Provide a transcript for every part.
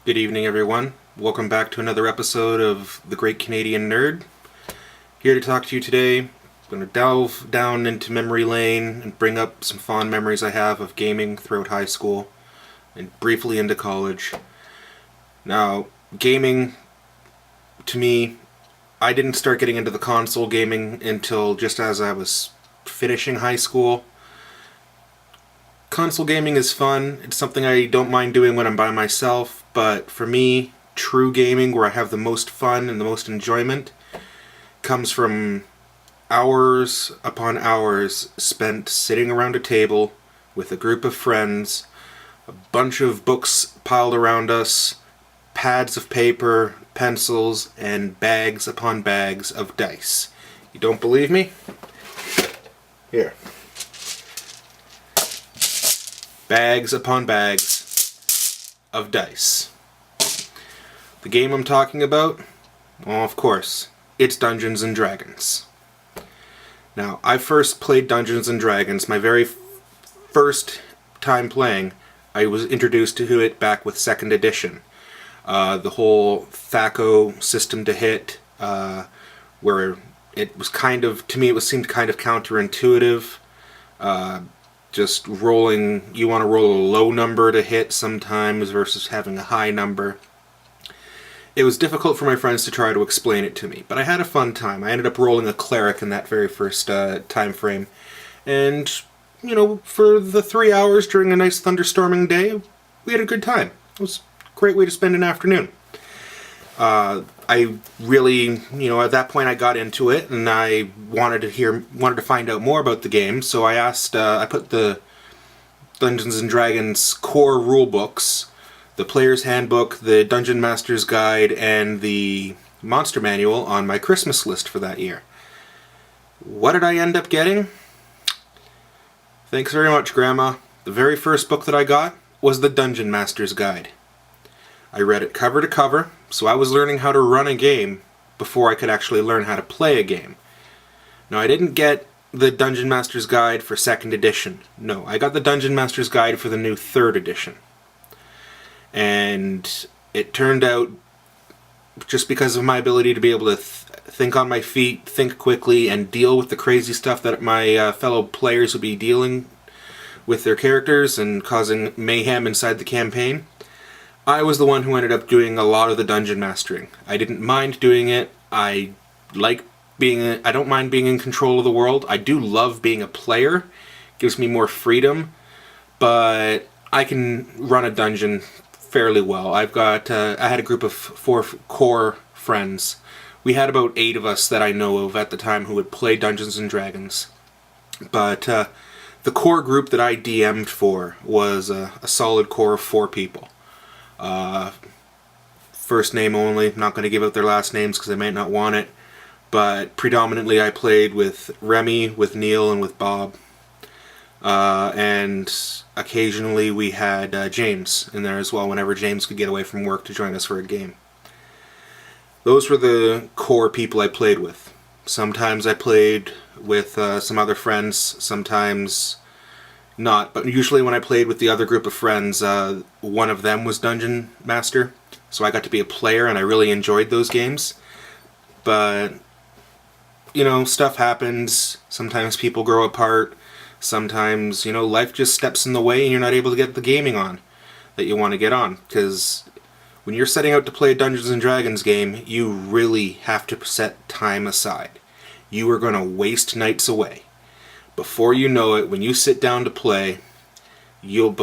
Good evening, everyone. Welcome back to another episode of The Great Canadian Nerd. Here to talk to you today. I'm going to delve down into memory lane and bring up some fond memories I have of gaming throughout high school and briefly into college. Now, gaming, to me, I didn't start getting into the console gaming until just as I was finishing high school. Console gaming is fun. It's something I don't mind doing when I'm by myself, but for me, true gaming, where I have the most fun and the most enjoyment, comes from hours upon hours spent sitting around a table with a group of friends, a bunch of books piled around us, pads of paper, pencils, and bags upon bags of dice. You don't believe me? Here. Bags upon bags of dice. The game I'm talking about? Well, of course, it's Dungeons and Dragons. Now, I first played Dungeons and Dragons, my very first time playing. I was introduced to it back with 2nd edition. The whole THACO system to hit, where it was kind of, to me it seemed kind of counterintuitive. Just rolling, you want to roll a low number to hit sometimes versus having a high number. It was difficult for my friends to try to explain it to me, but I had a fun time. I ended up rolling a cleric in that very first time frame. And, for the 3 hours during a nice thunderstorming day, we had a good time. It was a great way to spend an afternoon. I really, at that point I got into it and I wanted to find out more about the game, so I asked, I put the Dungeons and Dragons core rule books, the Player's Handbook, the Dungeon Master's Guide, and the Monster Manual on my Christmas list for that year. What did I end up getting? Thanks very much, Grandma. The very first book that I got was the Dungeon Master's Guide. I read it cover to cover, so I was learning how to run a game before I could actually learn how to play a game. Now, I didn't get the Dungeon Master's Guide for 2nd edition. No, I got the Dungeon Master's Guide for the new 3rd edition. And it turned out, just because of my ability to be able to think on my feet, think quickly, and deal with the crazy stuff that my fellow players would be dealing with their characters and causing mayhem inside the campaign, I was the one who ended up doing a lot of the dungeon mastering. I didn't mind doing it. I don't mind being in control of the world. I do love being a player. It gives me more freedom, but I can run a dungeon fairly well. I had a group of 4 core friends. We had about 8 of us that I know of at the time who would play Dungeons and Dragons. But the core group that I DM'd for was a solid core of 4 people. First name only, not going to give out their last names because they might not want it, but predominantly I played with Remy, with Neil, and with Bob. And occasionally we had James in there as well, whenever James could get away from work to join us for a game. Those were the core people I played with. Sometimes I played with some other friends, sometimes not, but usually when I played with the other group of friends, one of them was Dungeon Master, so I got to be a player and I really enjoyed those games. But, stuff happens, sometimes people grow apart, sometimes, life just steps in the way and you're not able to get the gaming on that you want to get on, because when you're setting out to play a Dungeons and Dragons game, you really have to set time aside. You are going to waste nights away. Before you know it, when you sit down to play, you'll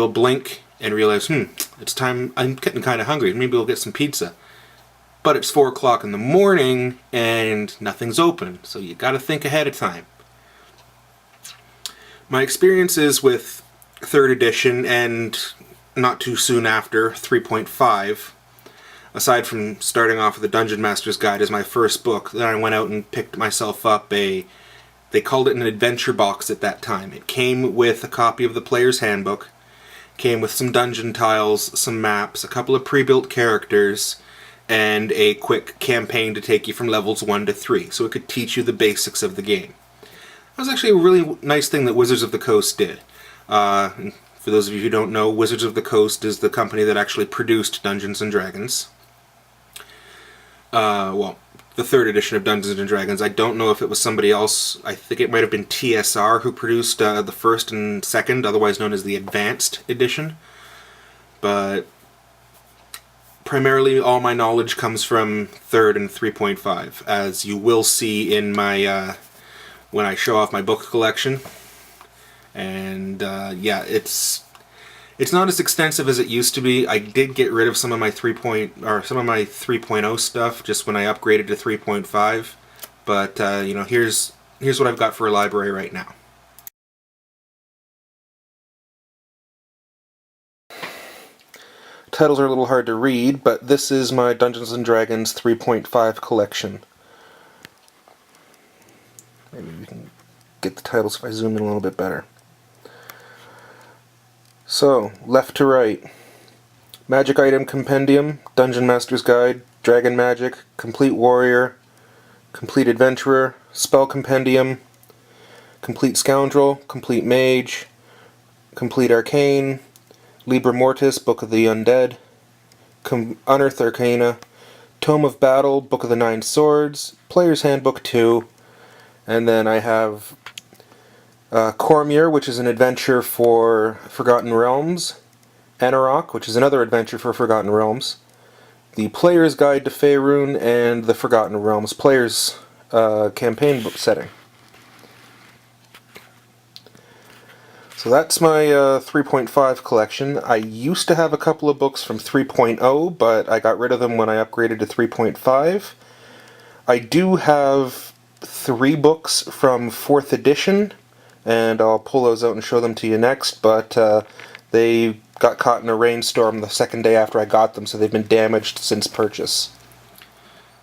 blink and realize, it's time, I'm getting kind of hungry, maybe we'll get some pizza. But it's 4 o'clock in the morning and nothing's open, so you gotta think ahead of time. My experiences with 3rd edition and not too soon after 3.5, aside from starting off with the Dungeon Master's Guide as my first book, then I went out and picked myself up they called it an adventure box at that time. It came with a copy of the Player's Handbook, came with some dungeon tiles, some maps, a couple of pre-built characters, and a quick campaign to take you from levels 1 to 3, so it could teach you the basics of the game. That was actually a really nice thing that Wizards of the Coast did. For those of you who don't know, Wizards of the Coast is the company that actually produced Dungeons & Dragons. Well, the third edition of Dungeons & Dragons. I don't know if it was somebody else. I think it might have been TSR who produced the first and second, otherwise known as the Advanced Edition. But primarily all my knowledge comes from 3rd and 3.5, as you will see in my when I show off my book collection. And yeah, it's not as extensive as it used to be. I did get rid of some of my 3.0 stuff just when I upgraded to 3.5. But you know, here's what I've got for a library right now. Titles are a little hard to read, but this is my Dungeons & Dragons 3.5 collection. Maybe we can get the titles if I zoom in a little bit better. So, left to right. Magic Item Compendium, Dungeon Master's Guide, Dragon Magic, Complete Warrior, Complete Adventurer, Spell Compendium, Complete Scoundrel, Complete Mage, Complete Arcane, Liber Mortis, Book of the Undead, Unearthed Arcana, Tome of Battle, Book of the Nine Swords, Player's Handbook 2, and then I have Cormier, which is an adventure for Forgotten Realms, Anarok, which is another adventure for Forgotten Realms, the Player's Guide to Faerun, and the Forgotten Realms Player's campaign book setting. So that's my 3.5 collection. I used to have a couple of books from 3.0, but I got rid of them when I upgraded to 3.5. I do have 3 books from 4th edition, and I'll pull those out and show them to you next, but they got caught in a rainstorm the second day after I got them, so they've been damaged since purchase.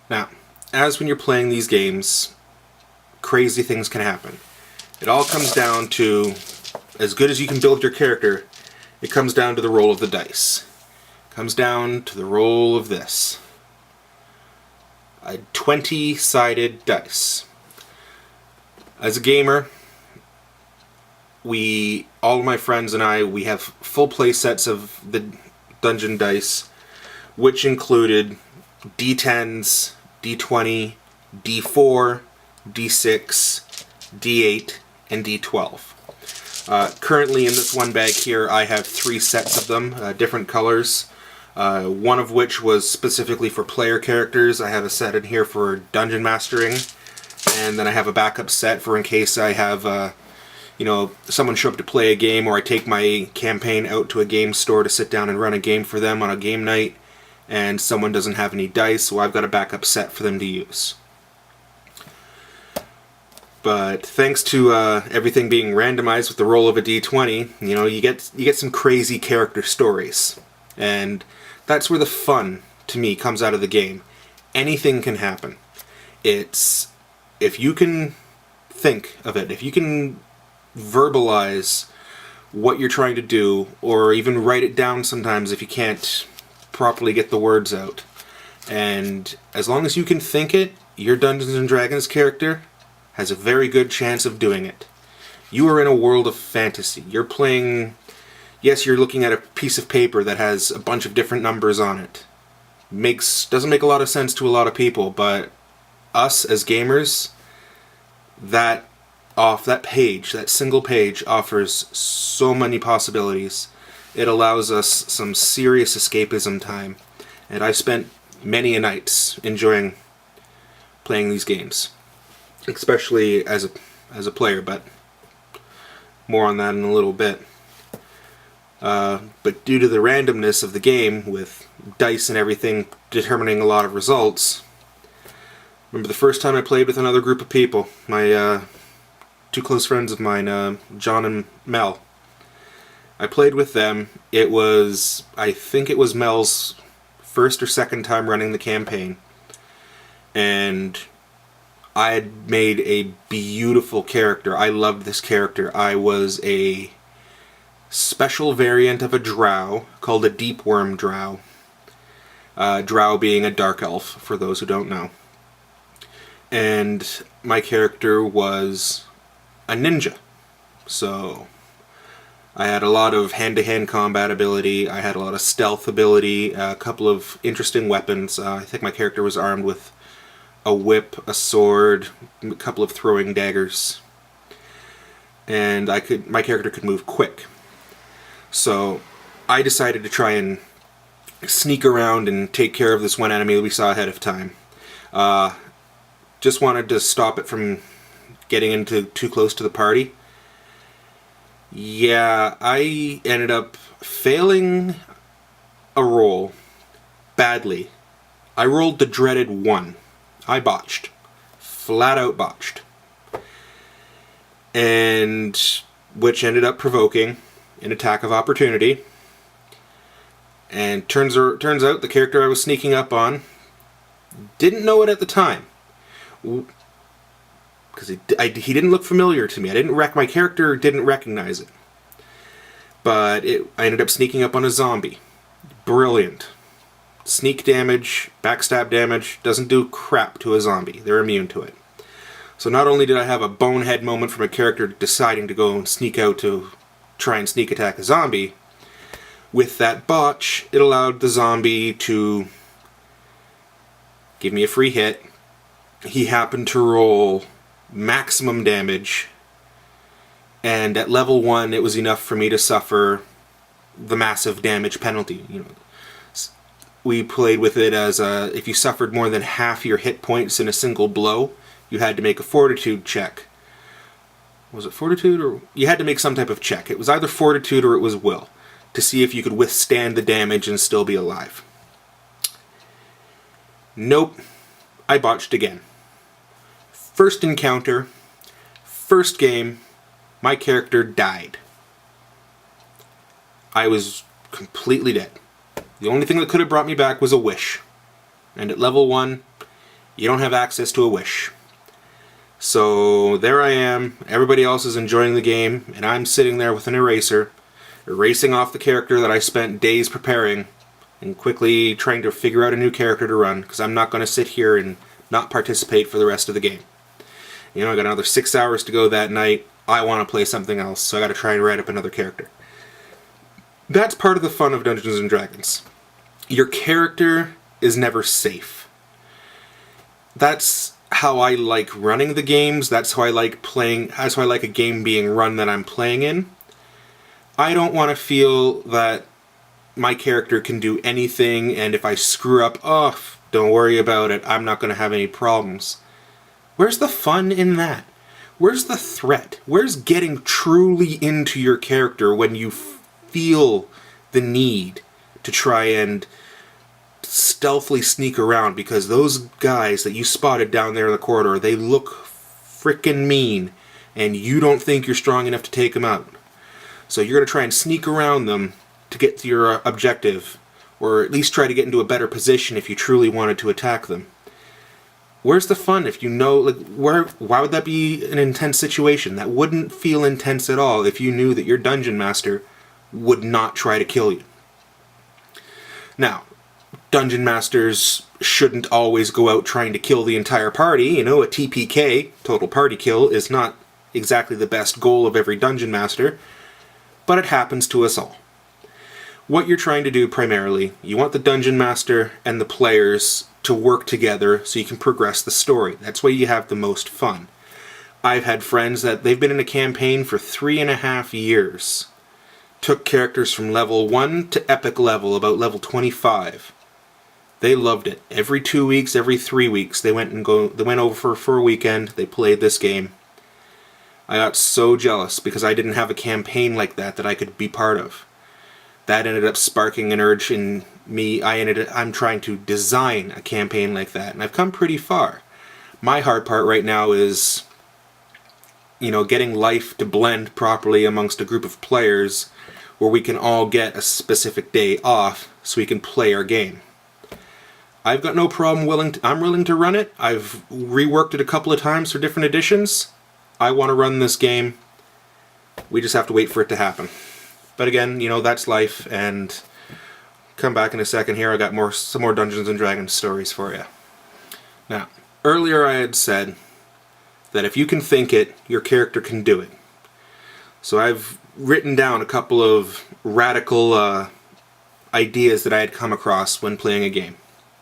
Now, as when you're playing these games, crazy things can happen. It all comes down to, as good as you can build your character, it comes down to the roll of the dice. It comes down to the roll of this. A 20-sided dice. As a gamer, all of my friends and I, we have full play sets of the dungeon dice, which included D10s, D20, D4, D6, D8, and D12. Currently in this one bag here, I have 3 sets of them, different colors. One of which was specifically for player characters. I have a set in here for dungeon mastering, and then I have a backup set for in case I have you know, someone show up to play a game, or I take my campaign out to a game store to sit down and run a game for them on a game night, and someone doesn't have any dice, so I've got a backup set for them to use. But thanks to everything being randomized with the roll of a d20, you know, you get some crazy character stories, and that's where the fun to me comes out of the game. Anything can happen. It's, if you can think of it, if you can verbalize what you're trying to do, or even write it down sometimes if you can't properly get the words out. And as long as you can think it, your Dungeons & Dragons character has a very good chance of doing it. You are in a world of fantasy. You're playing... Yes, you're looking at a piece of paper that has a bunch of different numbers on it. Doesn't make a lot of sense to a lot of people, but us as gamers, that page, that single page, offers so many possibilities. It allows us some serious escapism time, and I've spent many a nights enjoying playing these games, especially as a player, but more on that in a little bit. But due to the randomness of the game, with dice and everything determining a lot of results, remember the first time I played with another group of people, my 2 close friends of mine, John and Mel. I played with them. I think it was Mel's first or second time running the campaign, and I had made a beautiful character. I loved this character. I was a special variant of a drow called a deep worm drow. Drow being a dark elf, for those who don't know. And my character was a ninja. So I had a lot of hand-to-hand combat ability, I had a lot of stealth ability, a couple of interesting weapons. I think my character was armed with a whip, a sword, a couple of throwing daggers. And my character could move quick. So I decided to try and sneak around and take care of this one enemy that we saw ahead of time. Just wanted to stop it from getting into too close to the party. Yeah, I ended up failing a roll badly. I rolled the dreaded 1. I botched. Flat out botched. And which ended up provoking an attack of opportunity. And turns out the character I was sneaking up on didn't know it at the time. Because he didn't look familiar to me. My character didn't recognize it. But I ended up sneaking up on a zombie. Brilliant. Sneak damage, backstab damage, doesn't do crap to a zombie. They're immune to it. So not only did I have a bonehead moment from a character deciding to go and sneak out to try and sneak attack a zombie, with that botch, it allowed the zombie to give me a free hit. He happened to roll maximum damage, and at level 1 it was enough for me to suffer the massive damage penalty. We played with it as if you suffered more than half your hit points in a single blow, you had to make a fortitude check. Was it fortitude, or you had to make some type of check? It was either fortitude or it was will, to see if you could withstand the damage and still be alive. Nope, I botched again. First encounter, first game, my character died. I was completely dead. The only thing that could have brought me back was a wish. And at level 1, you don't have access to a wish. So there I am, everybody else is enjoying the game, and I'm sitting there with an eraser, erasing off the character that I spent days preparing, and quickly trying to figure out a new character to run, because I'm not going to sit here and not participate for the rest of the game. I got another 6 hours to go that night. I want to play something else, so I got to try and write up another character. That's part of the fun of Dungeons & Dragons. Your character is never safe. That's how I like running the games. That's how I like playing. That's how I like a game being run that I'm playing in. I don't want to feel that my character can do anything, and if I screw up, don't worry about it. I'm not going to have any problems. Where's the fun in that? Where's the threat? Where's getting truly into your character when you feel the need to try and stealthily sneak around, because those guys that you spotted down there in the corridor, they look frickin' mean, and you don't think you're strong enough to take them out. So you're going to try and sneak around them to get to your objective, or at least try to get into a better position if you truly wanted to attack them. Where's the fun if you know, why would that be an intense situation? That wouldn't feel intense at all if you knew that your dungeon master would not try to kill you. Now, dungeon masters shouldn't always go out trying to kill the entire party. A TPK, total party kill, is not exactly the best goal of every dungeon master, but it happens to us all. What you're trying to do primarily, you want the dungeon master and the players to work together so you can progress the story. That's why you have the most fun. I've had friends that they've been in a campaign for 3.5 years. Took characters from level 1 to epic level, about level 25. They loved it. Every 2 weeks, every 3 weeks, they went over for a weekend, they played this game. I got so jealous because I didn't have a campaign like that I could be part of. That ended up sparking an urge in me. I'm trying to design a campaign like that, and I've come pretty far. My hard part right now is, getting life to blend properly amongst a group of players where we can all get a specific day off so we can play our game. I've got no problem I'm willing to run it. I've reworked it a couple of times for different editions. I want to run this game. We just have to wait for it to happen. But again, that's life, and come back in a second here. I got some more Dungeons & Dragons stories for you. Now, earlier I had said that if you can think it, your character can do it. So I've written down a couple of radical ideas that I had come across when playing a game.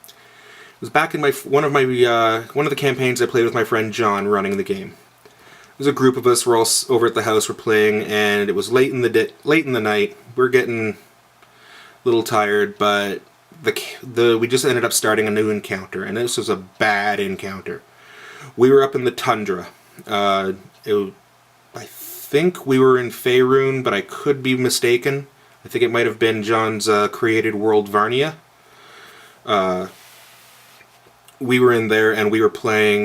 It was back in one of the campaigns I played with my friend John running the game. It was a group of us. We're all over at the house. We're playing, and it was late in the night. We're getting a little tired, but we just ended up starting a new encounter, and this was a bad encounter. We were up in the tundra. I think we were in Faerun, but I could be mistaken. I think it might have been John's created world, Varnia. We were in there, and we were playing.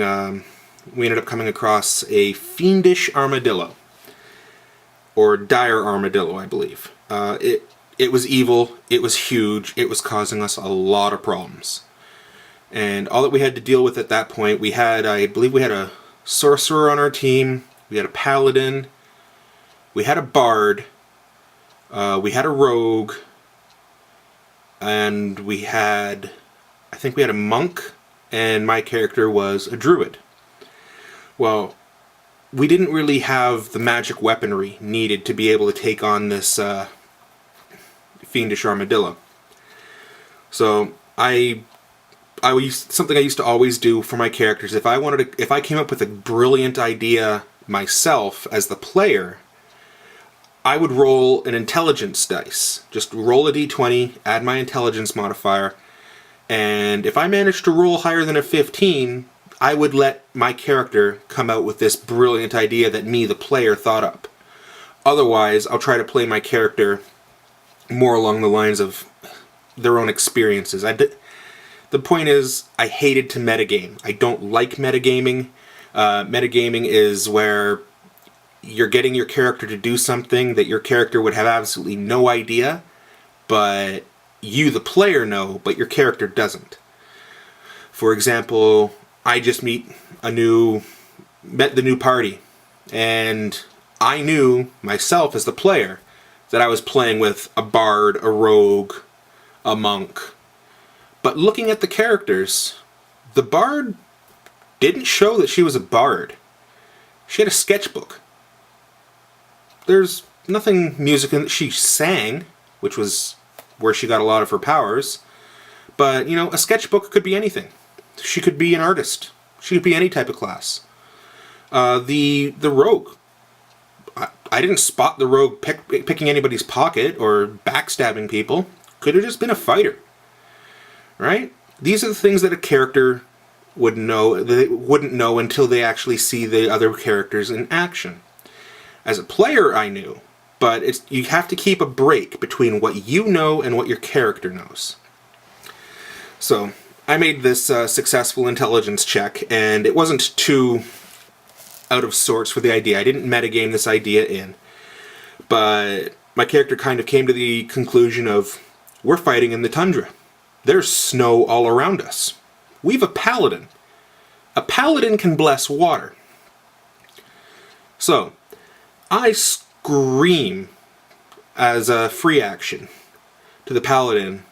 We ended up coming across a fiendish armadillo, or dire armadillo, I believe. It was evil. It was huge. It was causing us a lot of problems. And all that we had to deal with at that point, I believe we had a sorcerer on our team. We had a paladin. We had a bard. We had a rogue. And I think we had a monk. And my character was a druid. Well, we didn't really have the magic weaponry needed to be able to take on this fiendish armadillo. So something I used to always do for my characters, if I came up with a brilliant idea myself as the player, I would roll an intelligence dice. Just roll a d20, add my intelligence modifier, and if I managed to roll higher than a 15, I would let my character come out with this brilliant idea that me, the player, thought up. Otherwise, I'll try to play my character more along the lines of their own experiences. The point is, I hated to metagame. I don't like metagaming. Metagaming is where you're getting your character to do something that your character would have absolutely no idea, but you, the player, know, but your character doesn't. For example, I just met the new party, and I knew myself as the player that I was playing with a bard, a rogue, a monk. But looking at the characters, the bard didn't show that she was a bard. She had a sketchbook. There's nothing musical that she sang, which was where she got a lot of her powers. But, a sketchbook could be anything. She could be an artist. She could be any type of class. The rogue. I didn't spot the rogue picking anybody's pocket or backstabbing people. Could have just been a fighter. Right? These are the things that a character would know. They wouldn't know until they actually see the other characters in action. As a player, I knew. But you have to keep a break between what you know and what your character knows. So, I made this successful intelligence check, and it wasn't too out of sorts for the idea. I didn't metagame this idea in. But my character kind of came to the conclusion of, we're fighting in the tundra. There's snow all around us. We've a paladin. A paladin can bless water. So, I scream as a free action to the paladin,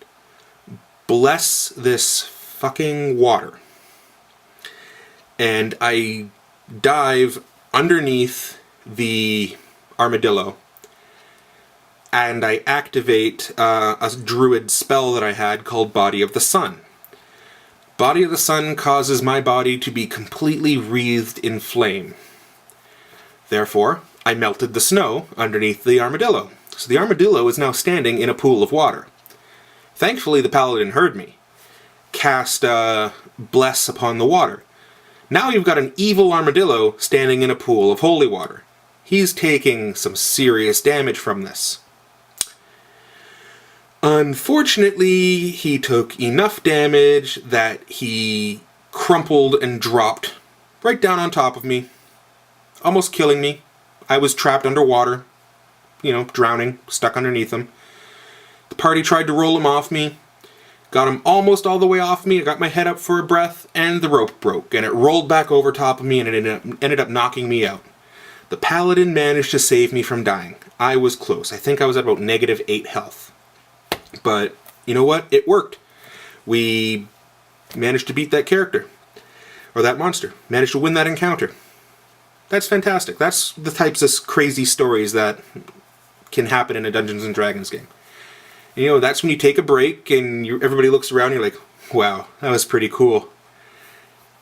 bless this fucking water. And I dive underneath the armadillo, and I activate a druid spell that I had called Body of the Sun. Body of the Sun causes my body to be completely wreathed in flame. Therefore, I melted the snow underneath the armadillo. So the armadillo is now standing in a pool of water. Thankfully, the paladin heard me. Cast Bless upon the water. Now you've got an evil armadillo standing in a pool of holy water. He's taking some serious damage from this. Unfortunately, he took enough damage that he crumpled and dropped right down on top of me, almost killing me. I was trapped underwater, drowning, stuck underneath him. The party tried to roll him off me, got him almost all the way off me. I got my head up for a breath, and the rope broke, and it rolled back over top of me, and it ended up knocking me out. The paladin managed to save me from dying. I was close. I think I was at about -8 health. But, you know what? It worked. We managed to beat that character. Or that monster. Managed to win that encounter. That's fantastic. That's the types of crazy stories that can happen in a Dungeons and Dragons game. You know, that's when you take a break and everybody looks around and you're like, wow, that was pretty cool.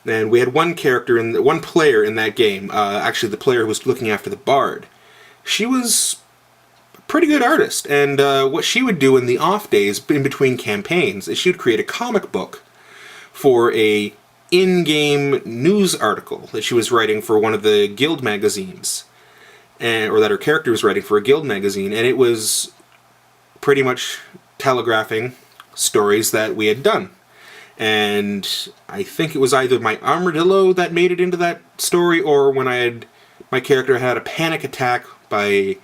And we had one player in that game, actually the player who was looking after the bard. She was a pretty good artist, and what she would do in the off days, in between campaigns, is she would create a comic book for a in-game news article that she was writing for one of the guild magazines, or that her character was writing for a guild magazine, and it was pretty much telegraphing stories that we had done. And I think it was either my armadillo that made it into that story, or when my character had a panic attack by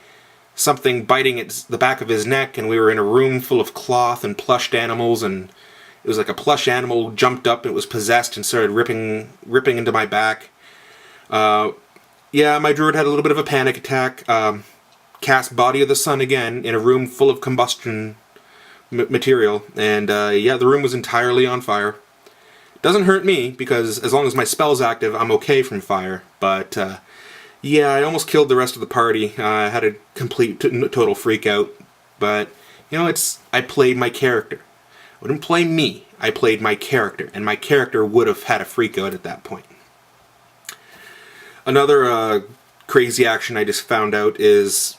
something biting the back of his neck, and we were in a room full of cloth and plushed animals, and it was like a plush animal jumped up, it was possessed and started ripping into my back. Yeah, my druid had a little bit of a panic attack. Cast Body of the Sun again in a room full of combustion material, and yeah, the room was entirely on fire. Doesn't hurt me, because as long as my spell's active, I'm okay from fire, but yeah, I almost killed the rest of the party. I had a complete, total freak out, but, you know, I played my character. I wouldn't play me, I played my character, and my character would have had a freak out at that point. Another crazy action I just found out is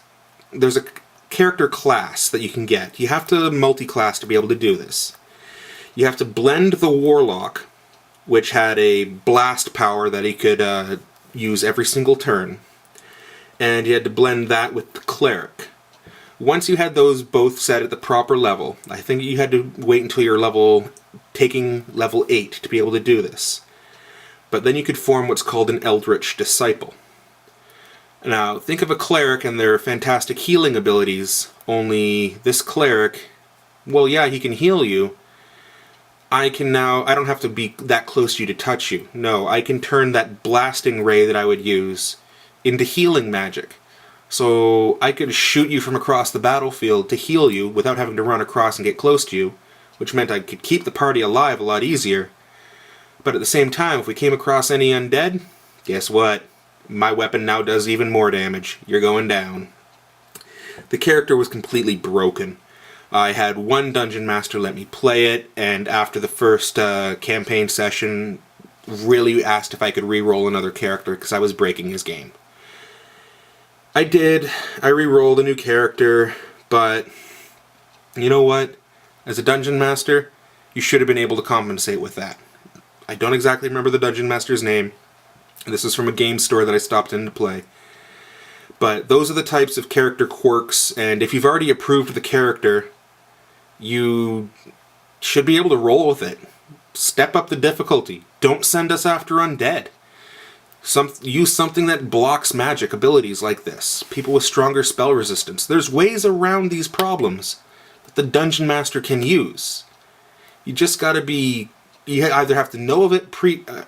there's a character class that you can get. You have to multi-class to be able to do this. You have to blend the Warlock, which had a blast power that he could use every single turn, and you had to blend that with the Cleric. Once you had those both set at the proper level, I think you had to wait until you're taking level 8 to be able to do this. But then you could form what's called an Eldritch Disciple. Now, think of a cleric and their fantastic healing abilities, only this cleric, well, yeah, he can heal you. I don't have to be that close to you to touch you. No, I can turn that blasting ray that I would use into healing magic. So I could shoot you from across the battlefield to heal you without having to run across and get close to you, which meant I could keep the party alive a lot easier. But at the same time, if we came across any undead, guess what? My weapon now does even more damage. You're going down. The character was completely broken. I had one dungeon master let me play it, and after the first campaign session, really asked if I could re-roll another character because I was breaking his game. I did. I re-rolled a new character, but you know what? As a dungeon master, you should have been able to compensate with that. I don't exactly remember the dungeon master's name. This is from a game store that I stopped in to play. But those are the types of character quirks, and if you've already approved the character, you should be able to roll with it. Step up the difficulty. Don't send us after undead. Use something that blocks magic abilities like this. People with stronger spell resistance. There's ways around these problems that the dungeon master can use. You just gotta be... You either have to know of it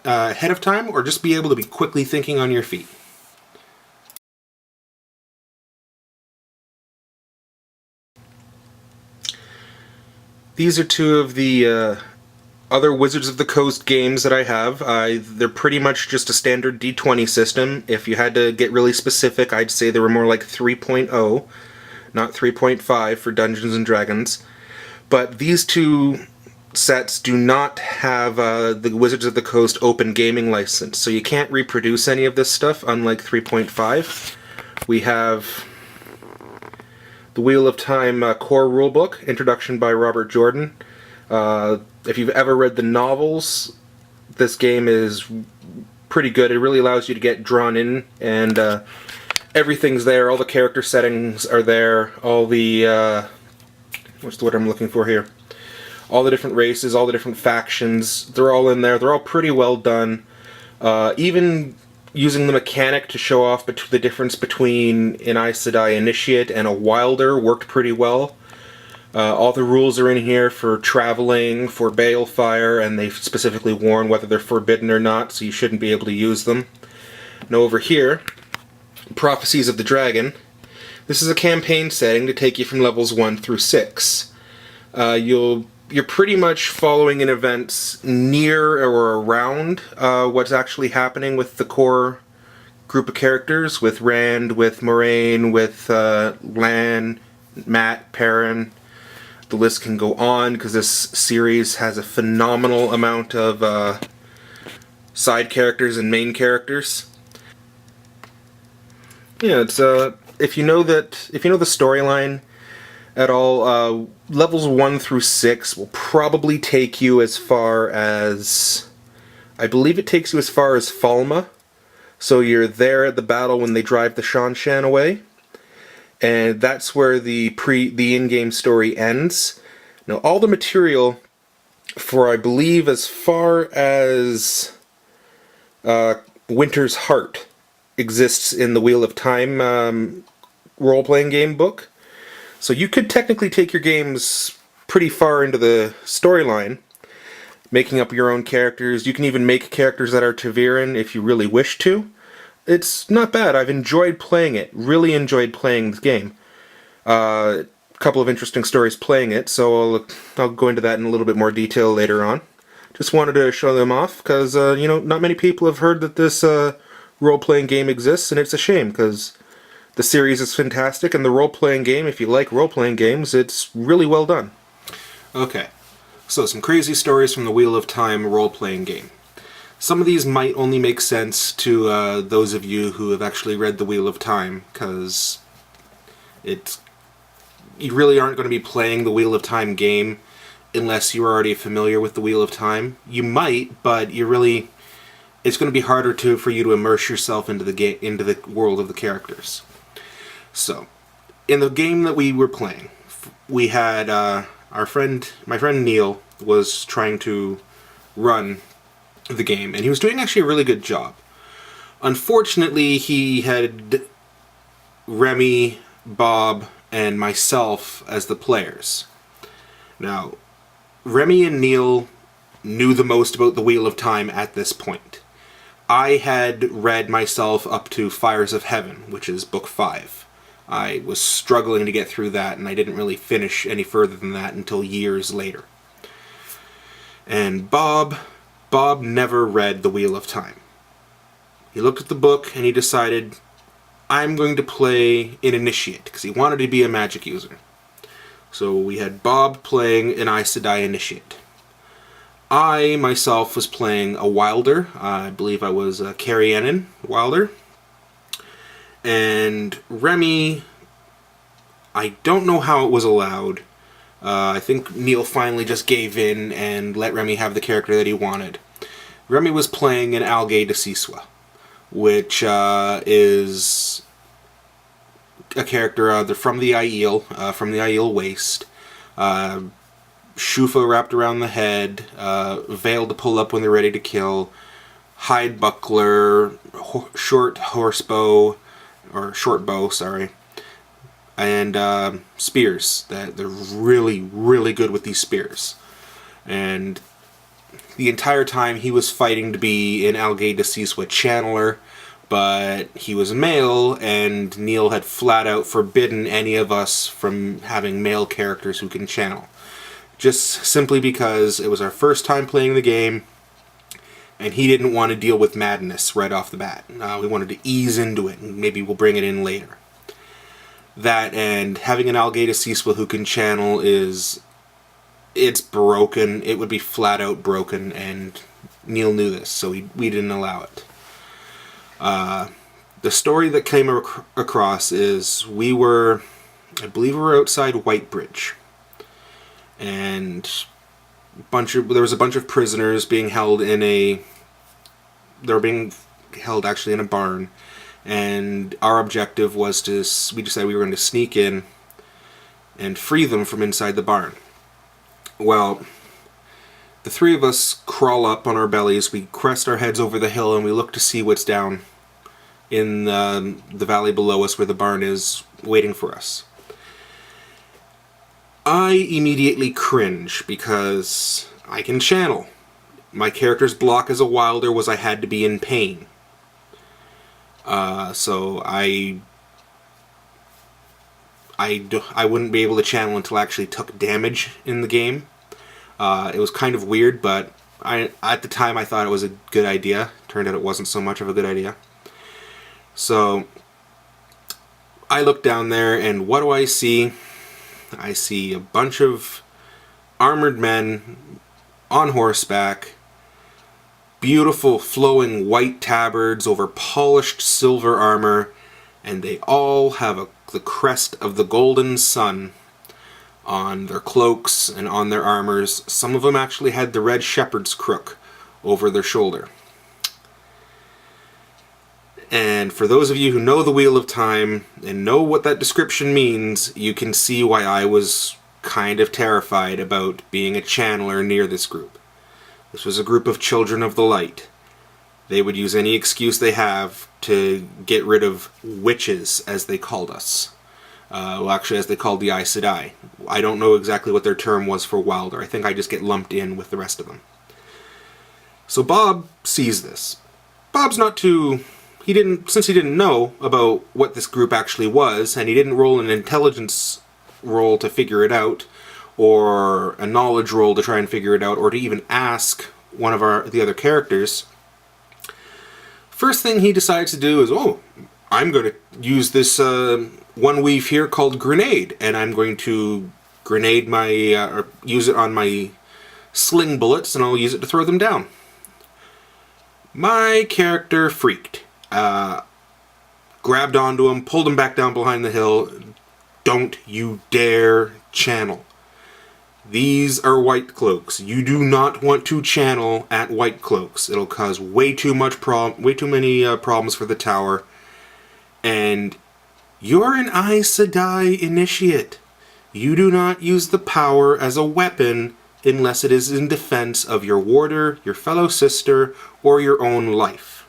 ahead of time, or just be able to be quickly thinking on your feet. These are two of the other Wizards of the Coast games that I have. They're pretty much just a standard D20 system. If you had to get really specific, I'd say they were more like 3.0, not 3.5 for Dungeons and Dragons. But these two sets do not have the Wizards of the Coast open gaming license, so you can't reproduce any of this stuff, unlike 3.5. We have the Wheel of Time core rulebook, introduction by Robert Jordan. If you've ever read the novels, this game is pretty good. It really allows you to get drawn in, and everything's there. All the character settings are there. All the... what's the word I'm looking for here? All the different races, all the different factions, they're all in there. They're all pretty well done. Even using the mechanic to show off the difference between an Aes Sedai Initiate and a Wilder worked pretty well. All the rules are in here for traveling, for balefire, and they specifically warn whether they're forbidden or not, so you shouldn't be able to use them. Now over here, Prophecies of the Dragon. This is a campaign setting to take you from levels 1 through 6. You're pretty much following in events near or around what's actually happening with the core group of characters with Rand, with Moraine, with Lan, Matt, Perrin. The list can go on because this series has a phenomenal amount of side characters and main characters. Yeah, it's if you know the storyline at all, levels 1 through 6 will probably take you as far as, I believe it takes you as far as Falma. So you're there at the battle when they drive the Shanshan away, and that's where the in-game story ends. Now all the material for, I believe, as far as Winter's Heart exists in the Wheel of Time role-playing game book. So you could technically take your games pretty far into the storyline, making up your own characters. You can even make characters that are Taviran if you really wish to. It's not bad. I've enjoyed playing it. Really enjoyed playing the game. A couple of interesting stories playing it, so I'll go into that in a little bit more detail later on. Just wanted to show them off because, not many people have heard that this role-playing game exists, and it's a shame because the series is fantastic, and the role-playing game, if you like role-playing games, it's really well done. Okay, so some crazy stories from the Wheel of Time role-playing game. Some of these might only make sense to those of you who have actually read the Wheel of Time, because you really aren't going to be playing the Wheel of Time game unless you're already familiar with the Wheel of Time. You might, but it's going to be harder for you to immerse yourself into the world of the characters. So, in the game that we were playing, we had my friend Neil was trying to run the game, and he was doing actually a really good job. Unfortunately, he had Remy, Bob, and myself as the players. Now, Remy and Neil knew the most about the Wheel of Time at this point. I had read myself up to Fires of Heaven, which is book 5. I was struggling to get through that, and I didn't really finish any further than that until years later. And Bob never read the Wheel of Time. He looked at the book and he decided, I'm going to play an initiate, because he wanted to be a magic user. So we had Bob playing an Aes Sedai initiate. I, myself, was playing a Wilder. I believe I was a Carrienan Wilder. And Remy, I don't know how it was allowed. I think Neil finally just gave in and let Remy have the character that he wanted. Remy was playing an Algae de Siswa, which is a character from the Aiel Waste. Shufa wrapped around the head, veil to pull up when they're ready to kill, hide buckler, short bow, and spears. That they're really, really good with these spears. And the entire time he was fighting to be an Algae de Siswa channeler, but he was a male, and Neil had flat out forbidden any of us from having male characters who can channel. Just simply because it was our first time playing the game, and he didn't want to deal with madness right off the bat. We wanted to ease into it, and maybe we'll bring it in later. That, and having an Algae de Siswa who can channel it's broken. It would be flat out broken, and Neil knew this, so we didn't allow it. The story that came across is I believe we were outside Whitebridge, and there was a bunch of prisoners being held they were being held actually in a barn, and our objective was we decided we were going to sneak in and free them from inside the barn. Well, the three of us crawl up on our bellies, we crest our heads over the hill, and we look to see what's down in the valley below us where the barn is waiting for us. I immediately cringe because I can channel. My character's block as a Wilder was I had to be in pain. So I wouldn't be able to channel until I actually took damage in the game. It was kind of weird, but at the time I thought it was a good idea. Turned out it wasn't so much of a good idea. So I look down there, and what do I see? I see a bunch of armored men on horseback, beautiful flowing white tabards over polished silver armor, and they all have the crest of the golden sun on their cloaks and on their armors. Some of them actually had the red shepherd's crook over their shoulder. And for those of you who know the Wheel of Time and know what that description means, you can see why I was kind of terrified about being a channeler near this group. This was a group of children of the light. They would use any excuse they have to get rid of witches, as they called us. Well, actually, as they called the Aes Sedai. I don't know exactly what their term was for Wilder. I think I just get lumped in with the rest of them. So Bob sees this. Bob's not too... Since he didn't know about what this group actually was, and he didn't roll an intelligence roll to figure it out, or a knowledge roll to try and figure it out, or to even ask one of the other characters, first thing he decides to do is, I'm going to use this one weave here called grenade, and I'm going to grenade or use it on my sling bullets, and I'll use it to throw them down. My character freaked. Grabbed onto him, pulled him back down behind the hill. Don't you dare channel. These are white cloaks. You do not want to channel at white cloaks. It'll cause way too many problems for the tower. And you're an Aes Sedai initiate. You do not use the power as a weapon unless it is in defense of your warder, your fellow sister, or your own life.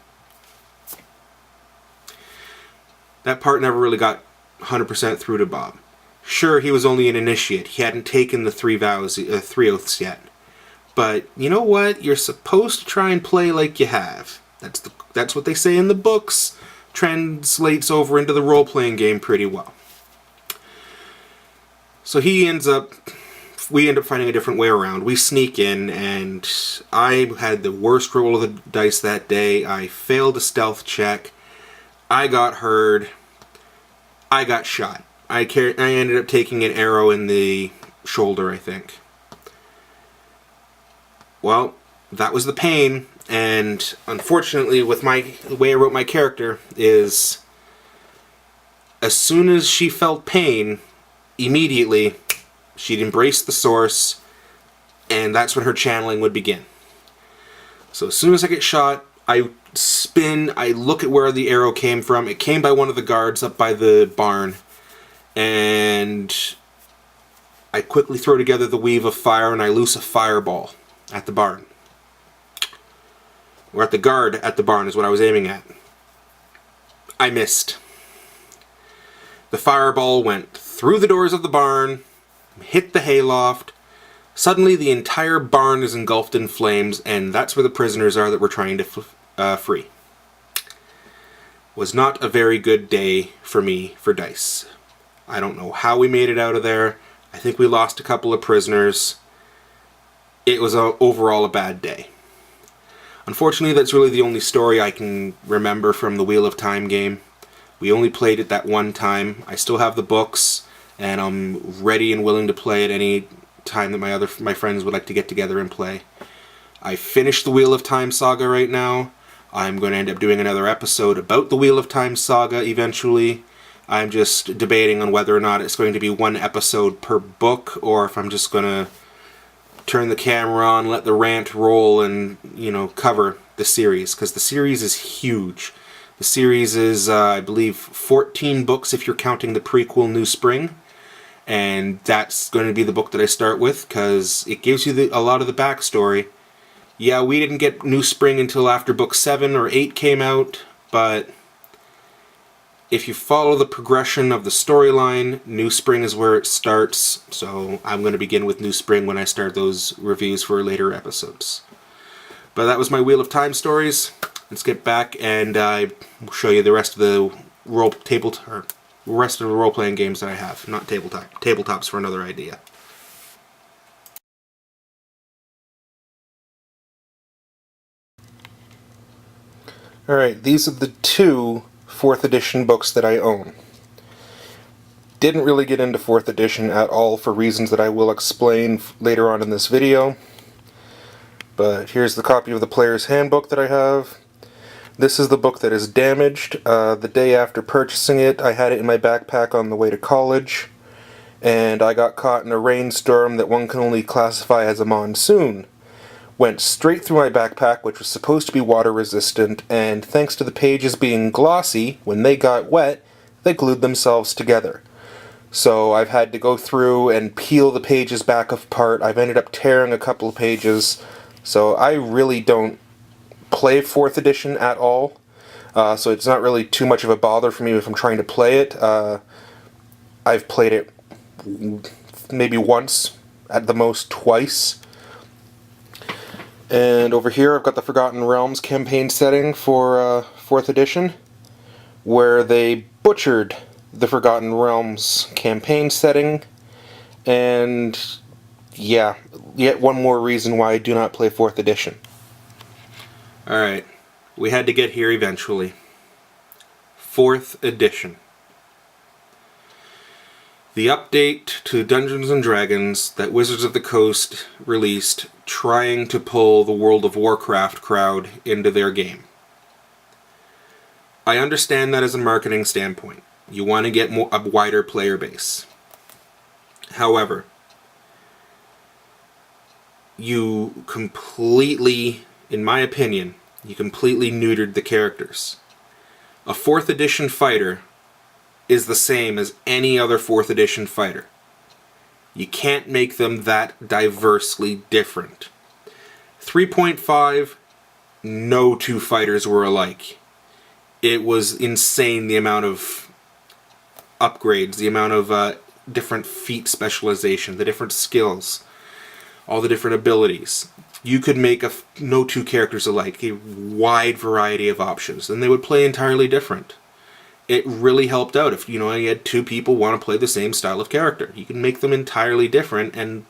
That part never really got 100% through to Bob. Sure, he was only an initiate. He hadn't taken the three oaths yet. But you know what? You're supposed to try and play like you have. That's what they say in the books. Translates over into the role-playing game pretty well. So we end up finding a different way around. We sneak in, and I had the worst roll of the dice that day. I failed a stealth check. I got heard. I got shot. I ended up taking an arrow in the shoulder, I think. Well, that was the pain, and unfortunately, with the way I wrote my character, is as soon as she felt pain, immediately she'd embrace the source, and that's when her channeling would begin. So as soon as I get shot, I spin, I look at where the arrow came from. It came by one of the guards up by the barn, and I quickly throw together the weave of fire, and I loose a fireball at the barn. Or at the guard at the barn is what I was aiming at. I missed. The fireball went through the doors of the barn, hit the hayloft. Suddenly the entire barn is engulfed in flames, and that's where the prisoners are that we're trying to free. Was not a very good day for me for dice. I don't know how we made it out of there. I think we lost a couple of prisoners. It was overall a bad day. Unfortunately, that's really the only story I can remember from the Wheel of Time game. We only played it that one time. I still have the books, and I'm ready and willing to play at any time that my friends would like to get together and play. I finished the Wheel of Time saga right now. I'm going to end up doing another episode about the Wheel of Time saga eventually. I'm just debating on whether or not it's going to be one episode per book, or if I'm just going to turn the camera on, let the rant roll, and, cover the series, because the series is huge. The series is, I believe, 14 books if you're counting the prequel New Spring, and that's going to be the book that I start with, because it gives you a lot of the backstory. Yeah, we didn't get New Spring until after book 7 or 8 came out, but if you follow the progression of the storyline, New Spring is where it starts, so I'm going to begin with New Spring when I start those reviews for later episodes. But that was my Wheel of Time stories. Let's get back and show you the rest of the role-playing games that I have. Not tabletops for another idea. Alright, these are the two 4th edition books that I own. Didn't really get into 4th edition at all for reasons that I will explain later on in this video. But here's the copy of the Player's Handbook that I have. This is the book that is damaged. The day after purchasing it, I had it in my backpack on the way to college, and I got caught in a rainstorm that one can only classify as a monsoon. Went straight through my backpack, which was supposed to be water resistant, and thanks to the pages being glossy, when they got wet, they glued themselves together. So I've had to go through and peel the pages back apart. I've ended up tearing a couple of pages. So I really don't play 4th edition at all. So it's not really too much of a bother for me if I'm trying to play it. I've played it maybe once, at the most twice. And over here I've got the Forgotten Realms campaign setting for 4th edition, where they butchered the Forgotten Realms campaign setting, and yeah, yet one more reason why I do not play 4th edition. Alright, we had to get here eventually. 4th edition. The update to Dungeons & Dragons that Wizards of the Coast released, trying to pull the World of Warcraft crowd into their game. I understand that as a marketing standpoint. You want to get a wider player base. However, you completely, in my opinion, you completely neutered the characters. A 4th edition fighter is the same as any other 4th edition fighter. You can't make them that diversely different. 3.5, no two fighters were alike. It was insane the amount of upgrades, the amount of different feat specialization, the different skills, all the different abilities. You could make no two characters alike, a wide variety of options, and they would play entirely different. It really helped out if, you had two people want to play the same style of character. You can make them entirely different, and,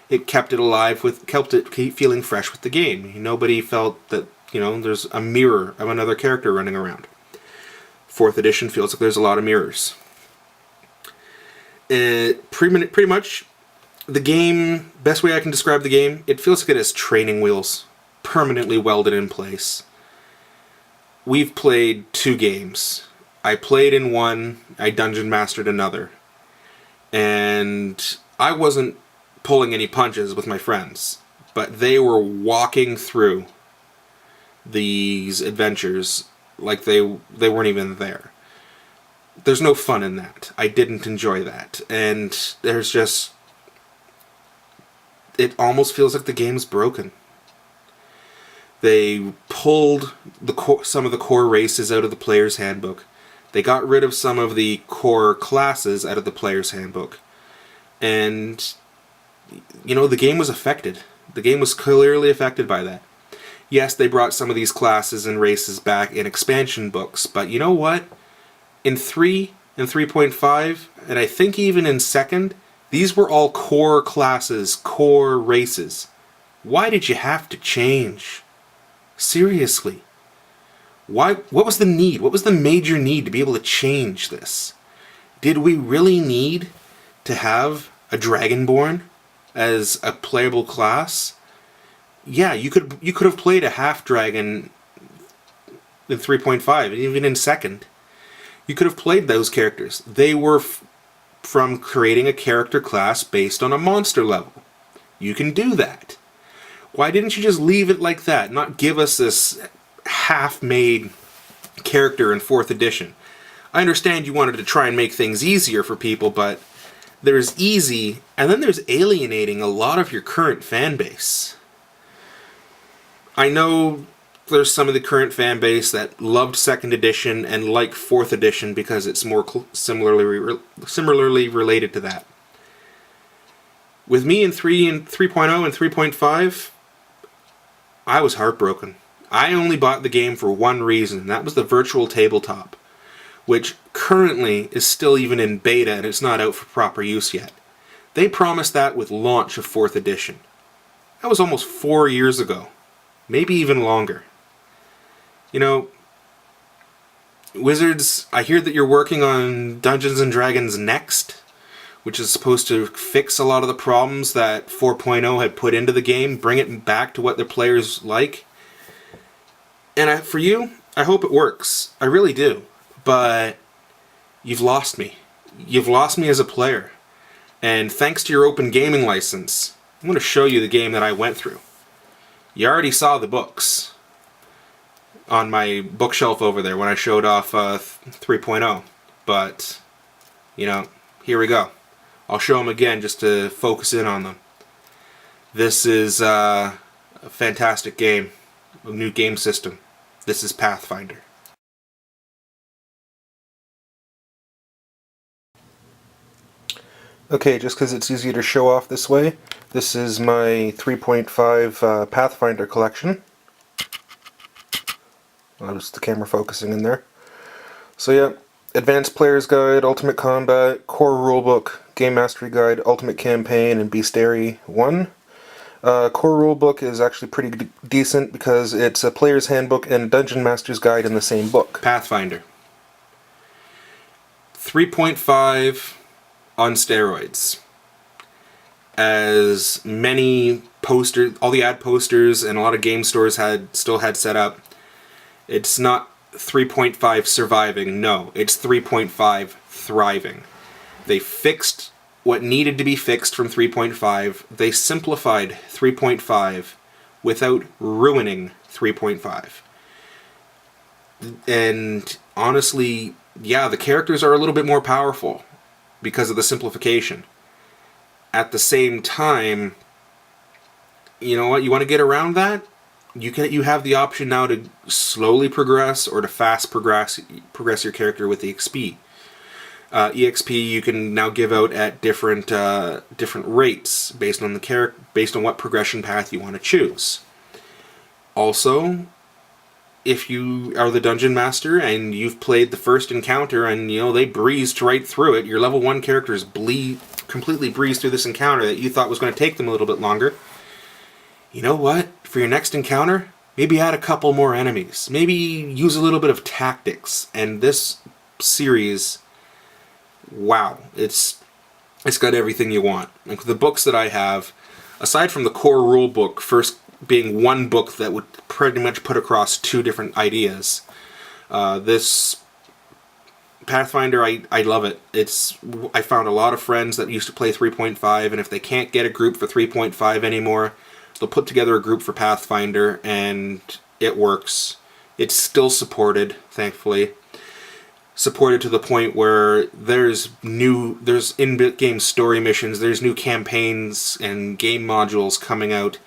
it kept it alive, kept it feeling fresh with the game. Nobody felt that, there's a mirror of another character running around. 4th edition feels like there's a lot of mirrors. Pretty much, the game, best way I can describe the game, it feels like it has training wheels permanently welded in place. We've played 2 games. I played in one, I dungeon mastered another. And I wasn't pulling any punches with my friends, but they were walking through these adventures like they weren't even there. There's no fun in that. I didn't enjoy that. And there's just... it almost feels like the game's broken. They pulled some of the core races out of the Player's Handbook. They got rid of some of the core classes out of the Player's Handbook. And, the game was affected. The game was clearly affected by that. Yes, they brought some of these classes and races back in expansion books, but you know what? In 3 and 3.5, and I think even in 2nd, these were all core classes, core races. Why did you have to change? Seriously. What was the need? What was the major need to be able to change this? Did we really need to have a Dragonborn as a playable class? Yeah, you could have played a half-dragon in 3.5, and even in 2nd. You could have played those characters. They were from creating a character class based on a monster level. You can do that. Why didn't you just leave it like that? Not give us this half-made character in 4th edition. I understand you wanted to try and make things easier for people, but there's easy, and then there's alienating a lot of your current fan base. I know there's some of the current fan base that loved 2nd edition and like 4th edition because it's more similarly related to that. With me in 3 and 3.0 and 3.5, I was heartbroken. I only bought the game for one reason, and that was the virtual tabletop, which currently is still even in beta and it's not out for proper use yet. They promised that with launch of 4th edition. That was almost 4 years ago. Maybe even longer. Wizards, I hear that you're working on Dungeons and Dragons Next, which is supposed to fix a lot of the problems that 4.0 had put into the game, bring it back to what the players like. And for you, I hope it works. I really do. But you've lost me. You've lost me as a player. And thanks to your open gaming license, I'm going to show you the game that I went through. You already saw the books on my bookshelf over there when I showed off 3.0. But, you know, here we go. I'll show them again just to focus in on them. This is a fantastic game, a new game system. This is Pathfinder. Okay, just because it's easier to show off this way, this is my 3.5 Pathfinder collection. Just the camera focusing in there. So yeah, Advanced Player's Guide, Ultimate Combat, Core Rulebook, Game Mastery Guide, Ultimate Campaign, and Bestiary 1. Core Rulebook is actually pretty decent because it's a Player's Handbook and Dungeon Master's Guide in the same book. Pathfinder. 3.5 on steroids. As many posters, all the ad posters and a lot of game stores still had set up, it's not 3.5 surviving, no, it's 3.5 thriving. They fixed what needed to be fixed from 3.5, they simplified 3.5 without ruining 3.5. And honestly, yeah, the characters are a little bit more powerful because of the simplification. At the same time, you know what, you want to get around that? You have the option now to slowly progress or to fast progress your character with the XP. EXP you can now give out at different rates based on what progression path you want to choose. Also, if you are the dungeon master and you've played the first encounter and they breezed right through it, your level 1 characters completely breezed through this encounter that you thought was going to take them a little bit longer. You know what? For your next encounter, maybe add a couple more enemies. Maybe use a little bit of tactics. And this series, wow, it's got everything you want. Like the books that I have, aside from the core rule book, first being one book that would pretty much put across 2 different ideas, this Pathfinder, I love it. I found a lot of friends that used to play 3.5, and if they can't get a group for 3.5 anymore, they'll put together a group for Pathfinder, and it works. It's still supported, thankfully. Supported to the point where there's in-game story missions, there's new campaigns and game modules coming out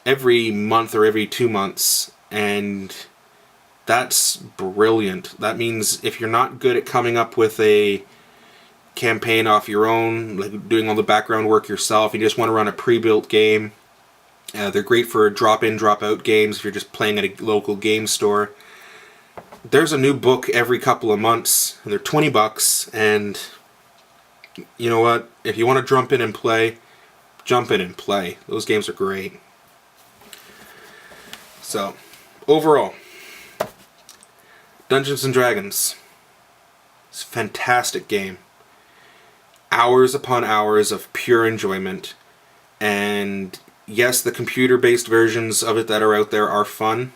every month or every 2 months, and that's brilliant. That means if you're not good at coming up with a campaign off your own, like doing all the background work yourself, you just want to run a pre-built game, they're great for drop-in, drop-out games if you're just playing at a local game store. There's a new book every couple of months, and they're $20, and you know what? If you want to jump in and play, jump in and play. Those games are great. So, overall, Dungeons & Dragons. It's a fantastic game. Hours upon hours of pure enjoyment, and yes, the computer-based versions of it that are out there are fun.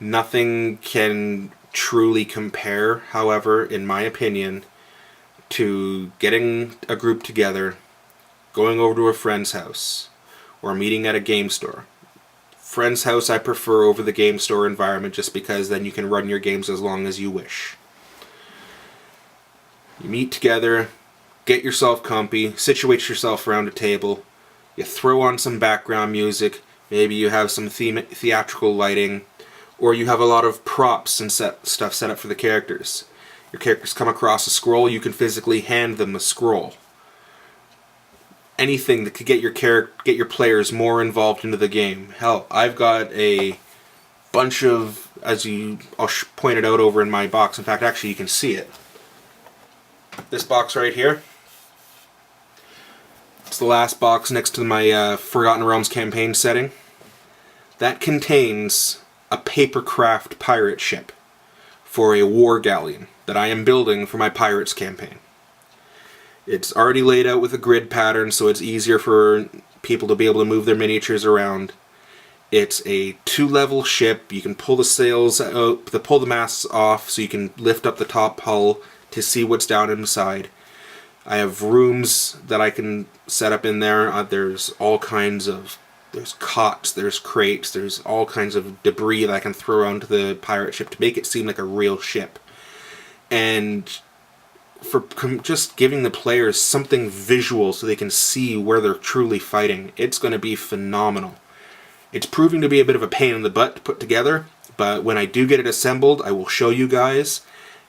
Nothing can truly compare, however, in my opinion, to getting a group together, going over to a friend's house, or meeting at a game store. Friend's house I prefer over the game store environment just because then you can run your games as long as you wish. You meet together, get yourself comfy, situate yourself around a table, you throw on some background music, maybe you have some theatrical lighting, or you have a lot of props and stuff set up for the characters. Your characters come across a scroll, you can physically hand them a scroll. Anything that could get your players more involved into the game. Hell, I've got a bunch of, I'll point it out over in my box. In fact, actually you can see it. This box right here. It's the last box next to my Forgotten Realms campaign setting. That contains a papercraft pirate ship for a war galleon that I am building for my Pirates campaign. It's already laid out with a grid pattern, so it's easier for people to be able to move their miniatures around. It's a 2-level ship. You can pull the sails out, pull the masts off, so you can lift up the top hull to see what's down inside. I have rooms that I can set up in there. There's all kinds of, there's cots, there's crates, there's all kinds of debris that I can throw onto the pirate ship to make it seem like a real ship. And for just giving the players something visual so they can see where they're truly fighting, it's going to be phenomenal. It's proving to be a bit of a pain in the butt to put together, but when I do get it assembled, I will show you guys.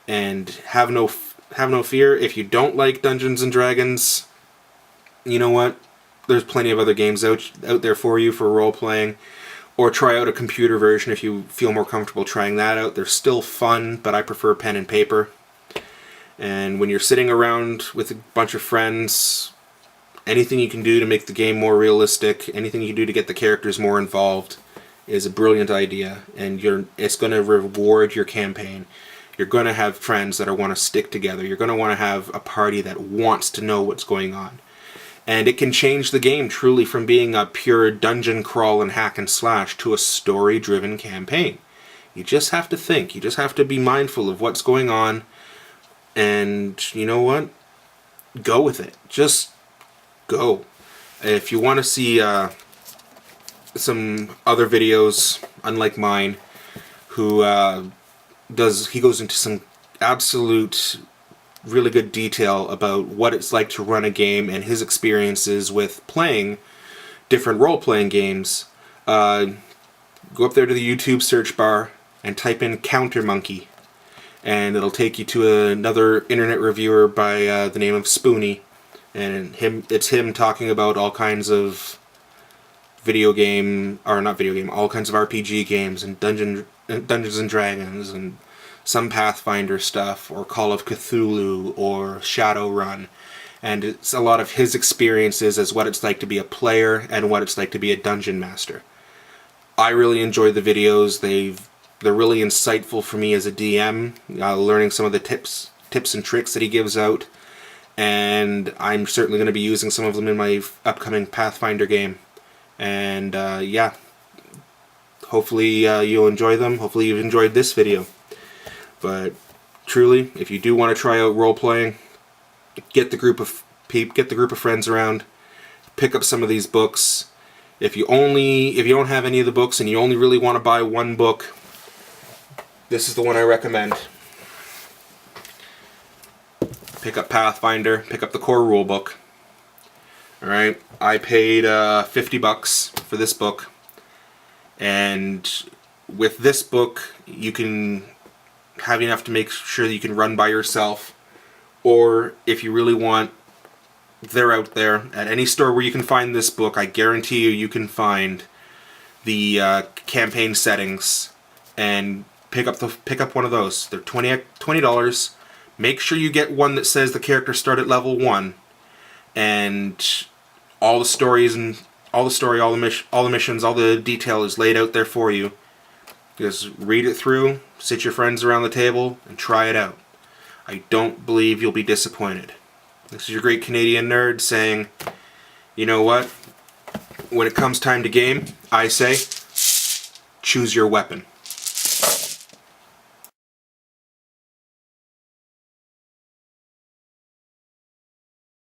And have no fear, if you don't like Dungeons and Dragons, you know what? There's plenty of other games out there for you for role-playing. Or try out a computer version if you feel more comfortable trying that out. They're still fun, but I prefer pen and paper. And when you're sitting around with a bunch of friends, anything you can do to make the game more realistic, anything you can do to get the characters more involved is a brilliant idea. And it's going to reward your campaign. You're going to have friends that want to stick together. You're going to want to have a party that wants to know what's going on. And it can change the game truly from being a pure dungeon crawl and hack and slash to a story-driven campaign. You just have to think. You just have to be mindful of what's going on. And you know what? Go with it. Just go. If you want to see some other videos, unlike mine, who he goes into some absolute really good detail about what it's like to run a game and his experiences with playing different role-playing games. Go up there to the YouTube search bar and type in Counter Monkey, and it'll take you to another internet reviewer by the name of Spoony, and it's him talking about all kinds of all kinds of RPG games and Dungeons and Dragons and some Pathfinder stuff, or Call of Cthulhu, or Shadowrun. And it's a lot of his experiences as what it's like to be a player and what it's like to be a dungeon master. I really enjoy the videos. They're really insightful for me as a DM, learning some of the tips and tricks that he gives out. And I'm certainly going to be using some of them in my upcoming Pathfinder game. And yeah, hopefully you'll enjoy them. Hopefully you've enjoyed this video. But truly, if you do want to try out role-playing, get the group of friends around, pick up some of these books. If you don't have any of the books and you only really want to buy one book, this is the one I recommend. Pick up Pathfinder, pick up the core rulebook. Alright, I paid $50 for this book, and with this book you can have enough to make sure that you can run by yourself, or if you really want, they're out there at any store where you can find this book. I guarantee you can find the campaign settings and pick up one of those. They're $20. Make sure you get one that says the characters start at level 1, and all the stories and all the missions, all the detail is laid out there for you. Just read it through, sit your friends around the table, and try it out. I don't believe you'll be disappointed. This is your great Canadian nerd saying, you know what? When it comes time to game, I say, choose your weapon.